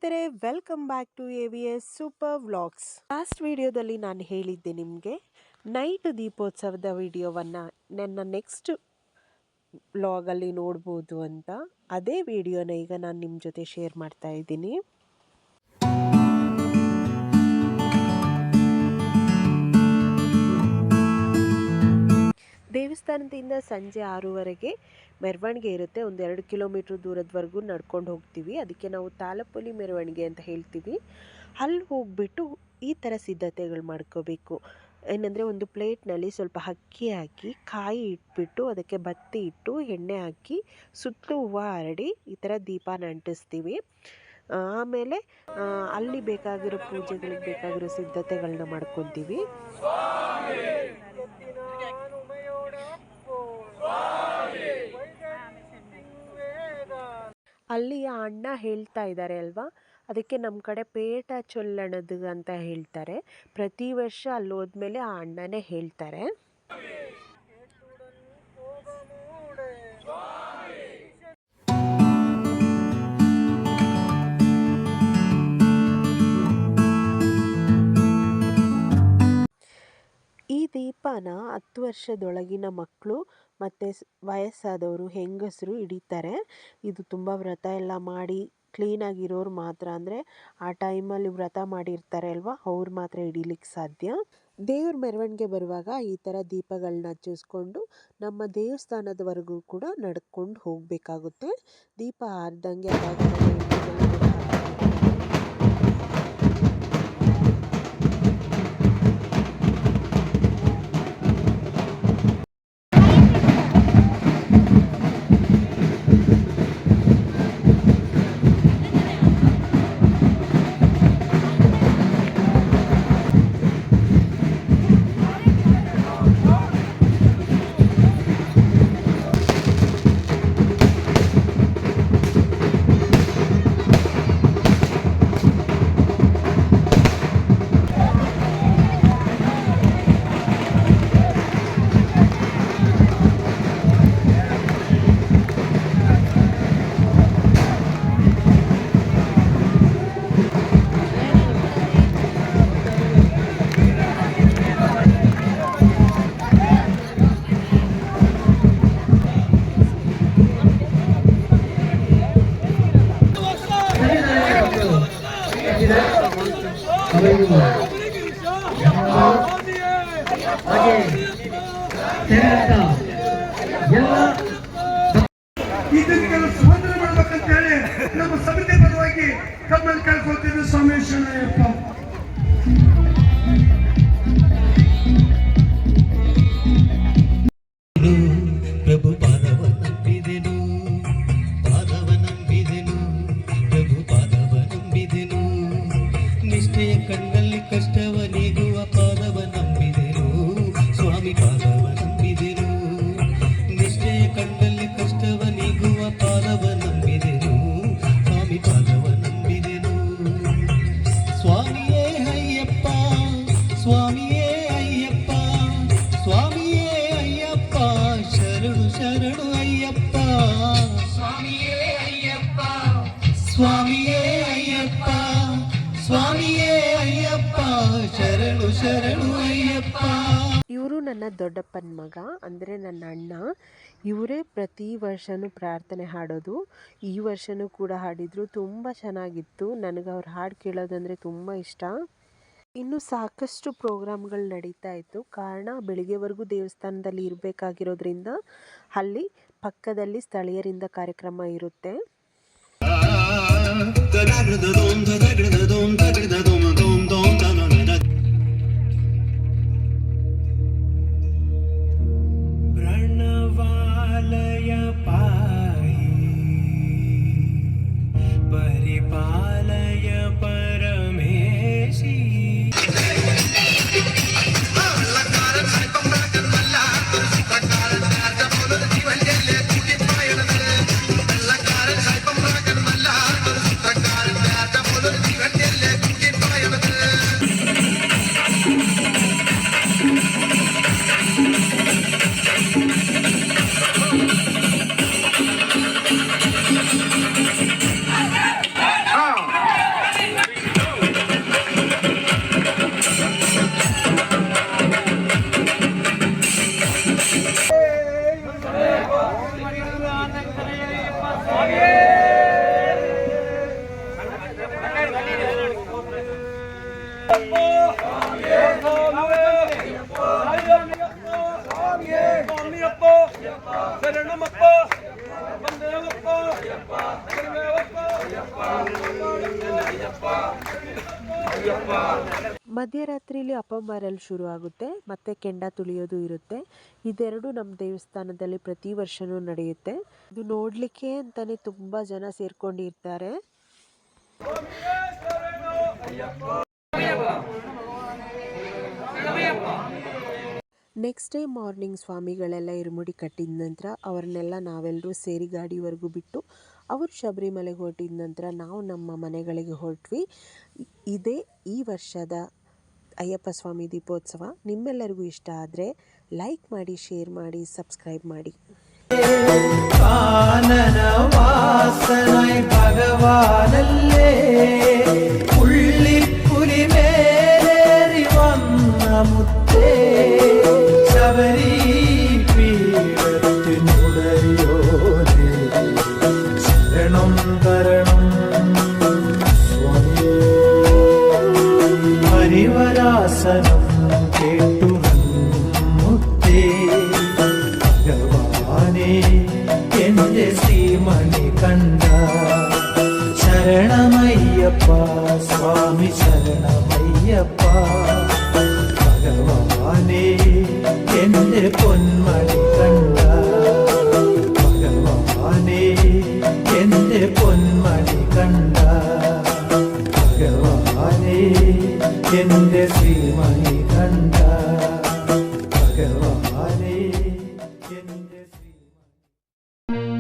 ಸ್ನೇಹಿತರೆ, welcome back to AVS super vlogs. Last ವಿಡಿಯೋದಲ್ಲಿ ನಾನು ಹೇಳಿದ್ದೆ ನಿಮಗೆ ನೈಟ್ ದೀಪೋತ್ಸವದ ವಿಡಿಯೋವನ್ನು ನನ್ನ ನೆಕ್ಸ್ಟ್ ವ್ಲಾಗಲ್ಲಿ ನೋಡ್ಬೋದು ಅಂತ. ಅದೇ ವಿಡಿಯೋನ ಈಗ ನಾನು ನಿಮ್ಮ ಜೊತೆ ಶೇರ್ ಮಾಡ್ತಾ ಇದ್ದೀನಿ. ದೇವಸ್ಥಾನದಿಂದ ಸಂಜೆ 6:30ಗೆ ಮೆರವಣಿಗೆ ಇರುತ್ತೆ. ಒಂದು 2 ಕಿಲೋಮೀಟ್ರ್ ದೂರದವರೆಗೂ ನಡ್ಕೊಂಡು ಹೋಗ್ತೀವಿ. ಅದಕ್ಕೆ ನಾವು ತಾಲಪೊಲಿ ಮೆರವಣಿಗೆ ಅಂತ ಹೇಳ್ತೀವಿ. ಅಲ್ಲಿ ಹೋಗ್ಬಿಟ್ಟು ಈ ಥರ ಸಿದ್ಧತೆಗಳು ಮಾಡ್ಕೋಬೇಕು. ಏನಂದರೆ, ಒಂದು ಪ್ಲೇಟ್ನಲ್ಲಿ ಸ್ವಲ್ಪ ಅಕ್ಕಿ ಹಾಕಿ, ಕಾಯಿ ಇಟ್ಬಿಟ್ಟು ಅದಕ್ಕೆ ಬತ್ತಿ ಇಟ್ಟು ಎಣ್ಣೆ ಹಾಕಿ ಸುತ್ತಲೂ ಹೂವು ಹರಡಿ ಈ ಥರ ದೀಪನ ಅಂಟಿಸ್ತೀವಿ. ಆಮೇಲೆ ಅಲ್ಲಿ ಬೇಕಾಗಿರೋ ಪೂಜೆಗಳಿಗೆ ಬೇಕಾಗಿರೋ ಸಿದ್ಧತೆಗಳನ್ನ ಮಾಡ್ಕೊತೀವಿ. ಅಲ್ಲಿ ಆ ಅಣ್ಣ ಹೇಳ್ತಾ ಇದ್ದಾರೆ ಅಲ್ವಾ, ಅದಕ್ಕೆ ನಮ್ಮ ಕಡೆ ಪೇಟ ಚೊಲ್ಲಣದು ಅಂತ ಹೇಳ್ತಾರೆ. ಪ್ರತಿ ವರ್ಷ ಅಲ್ಲಿ ಹೋದ್ಮೇಲೆ ಆ ಅಣ್ಣನೇ ಹೇಳ್ತಾರೆ. ಈ ದೀಪನ 10 ವರ್ಷದೊಳಗಿನ ಮಕ್ಕಳು ಮತ್ತು ವಯಸ್ಸಾದವರು, ಹೆಂಗಸರು ಹಿಡಿತಾರೆ. ಇದು ತುಂಬ ವ್ರತ ಎಲ್ಲ ಮಾಡಿ ಕ್ಲೀನಾಗಿರೋರು ಮಾತ್ರ, ಅಂದರೆ ಆ ಟೈಮಲ್ಲಿ ವ್ರತ ಮಾಡಿರ್ತಾರೆ ಅಲ್ವಾ, ಅವ್ರು ಮಾತ್ರ ಹಿಡಿಲಿಕ್ಕೆ ಸಾಧ್ಯ. ದೇವ್ರ ಮೆರವಣಿಗೆ ಬರುವಾಗ ಈ ಥರ ದೀಪಗಳನ್ನ ಹಚ್ಚಿಸ್ಕೊಂಡು ನಮ್ಮ ದೇವಸ್ಥಾನದವರೆಗೂ ಕೂಡ ನಡ್ಕೊಂಡು ಹೋಗಬೇಕಾಗುತ್ತೆ. ದೀಪ ಆರ್ದಂಗೆ ಇದನ್ನೆಲ್ಲ ಸ್ಪಂದನೆ ಮಾಡ್ಬೇಕಂತ ಹೇಳಿ ನಮ್ಮ ಸಮಿತಿ ಪರವಾಗಿ ತಮ್ಮಲ್ಲಿ ಕೇಳ್ಕೊಳ್ತಿದ್ದು ಸೋಮೇಶ್ವರಯ್ಯಪ್ಪ. ಪ್ರಭು ಪಾದವ ನಂಬಿದೆನು, ಪಾದವ ನಂಬಿದೆನು, ಪ್ರಭು ಪಾದವ ನಂಬಿದೆನು, ನಿಷ್ಠೆಯ ಕಣ್ಣಲ್ಲಿ ಕಷ್ಟವ ನೀಗುವ ಪಾದವ ನಂಬಿದೆನು, ಸ್ವಾಮಿ ಪಾದವ ನಂಬಿದೆನು, ನಿಷ್ಠೆಯ ಕಣ್ಣಲ್ಲಿ ಕಷ್ಟವ ನೀಗುವ ಪಾದವ ನಂಬಿದೆನು, ಸ್ವಾಮಿ ಪಾದವ ನಂಬಿದೆನು. ಸ್ವಾಮಿಯೇ ಅಯ್ಯಪ್ಪ, ಸ್ವಾಮಿಯೇ ಅಯ್ಯಪ್ಪ, ಸ್ವಾಮಿಯೇ ಅಯ್ಯಪ್ಪ, ಶರಣು ಶರಣು ಅಯ್ಯಪ್ಪ, ಸ್ವಾಮಿಯೇ ಅಯ್ಯಪ್ಪ, ಸ್ವಾಮಿಯೇ ಅಯ್ಯಪ್ಪ, ಸ್ವಾಮಿಯೇ ಅಯ್ಯಪ್ಪ, ಶರಣು ಶರಣು ಅಯ್ಯಪ್ಪ. ಇವರು ನನ್ನ ದೊಡ್ಡಪ್ಪನ ಮಗ, ಅಂದರೆ ನನ್ನ ಅಣ್ಣ. ಇವರೇ ಪ್ರತಿ ವರ್ಷವೂ ಪ್ರಾರ್ಥನೆ ಹಾಡೋದು. ಈ ವರ್ಷವೂ ಕೂಡ ಹಾಡಿದರು, ತುಂಬ ಚೆನ್ನಾಗಿತ್ತು. ನನಗೆ ಅವ್ರ ಹಾಡು ಕೇಳೋದಂದರೆ ತುಂಬ ಇಷ್ಟ. ಇನ್ನು ಸಾಕಷ್ಟು ಪ್ರೋಗ್ರಾಮ್ಗಳು ನಡೀತಾ ಇತ್ತು. ಕಾರಣ ಬೆಳಿಗ್ಗೆವರೆಗೂ ದೇವಸ್ಥಾನದಲ್ಲಿ ಇರಬೇಕಾಗಿರೋದ್ರಿಂದ ಅಲ್ಲಿ ಪಕ್ಕದಲ್ಲಿ ಸ್ಥಳೀಯರಿಂದ ಕಾರ್ಯಕ್ರಮ ಇರುತ್ತೆ. प्रणवालय पाहि परिपालय परमेशि Bye. ಮಧ್ಯರಾತ್ರಿಲಿ ಅಪ್ಪಂಬಾರಲು ಶುರು ಆಗುತ್ತೆ, ಮತ್ತೆ ಕೆಂಡ ತುಳಿಯೋದು ಇರುತ್ತೆ. ಇದೆರಡು ನಮ್ಮ ದೇವಸ್ಥಾನದಲ್ಲಿ ಪ್ರತಿ ವರ್ಷನೂ ನಡೆಯುತ್ತೆ. ಇದು ನೋಡಲಿಕ್ಕೆ ಅಂತಾನೆ ತುಂಬ ಜನ ಸೇರ್ಕೊಂಡಿರ್ತಾರೆ. ನೆಕ್ಸ್ಟ್ ಡೇ ಮಾರ್ನಿಂಗ್ ಸ್ವಾಮಿಗಳೆಲ್ಲ ಇರುಮುಡಿ ಕಟ್ಟಿದ ನಂತರ ಅವ್ರನ್ನೆಲ್ಲ ನಾವೆಲ್ಲರೂ ಸೇರಿ ಗಾಡಿವರೆಗೂ ಬಿಟ್ಟು ಅವರು ಶಬರಿಮಲೆಗೆ ಹೊರಟಿದ ನಂತರ ನಾವು ನಮ್ಮ ಮನೆಗಳಿಗೆ ಹೊರಟ್ವಿ. ಇದೇ ಈ ವರ್ಷದ ಅಯ್ಯಪ್ಪ ಸ್ವಾಮಿ ದೀಪೋತ್ಸವ. ನಿಮ್ಮೆಲ್ಲರಿಗೂ ಇಷ್ಟ ಆದರೆ ಲೈಕ್ ಮಾಡಿ, ಶೇರ್ ಮಾಡಿ, ಸಬ್ಸ್ಕ್ರೈಬ್ ಮಾಡಿ. കാനന വാസനായി ഭഗവാനല്ലേ പുള്ളിപ്പുലി മേലേറി വന്ന മുത്തേ ശബരി പീഠത്തിനുടയോനേ ശരണം തരണം സ്വാമിയേ ഹരിവരാസനം കേട്ടു മുത്തേ ഭഗവാനേ എന്റെ ശ്രീമണി കണ്ട ശരണമയ്യപ്പ സ്വാമി ശരണമയ്യപ്പ ഭഗവാനേ എന്റെ പൊന്മണി കണ്ട ഭഗവാനേ എന്റെ പൊന്മണി കണ്ട ഭഗവാനേ എന്റെ ശ്രീമണി കണ്ട ഭഗവാനേ എന്റെ ശ്രീമണി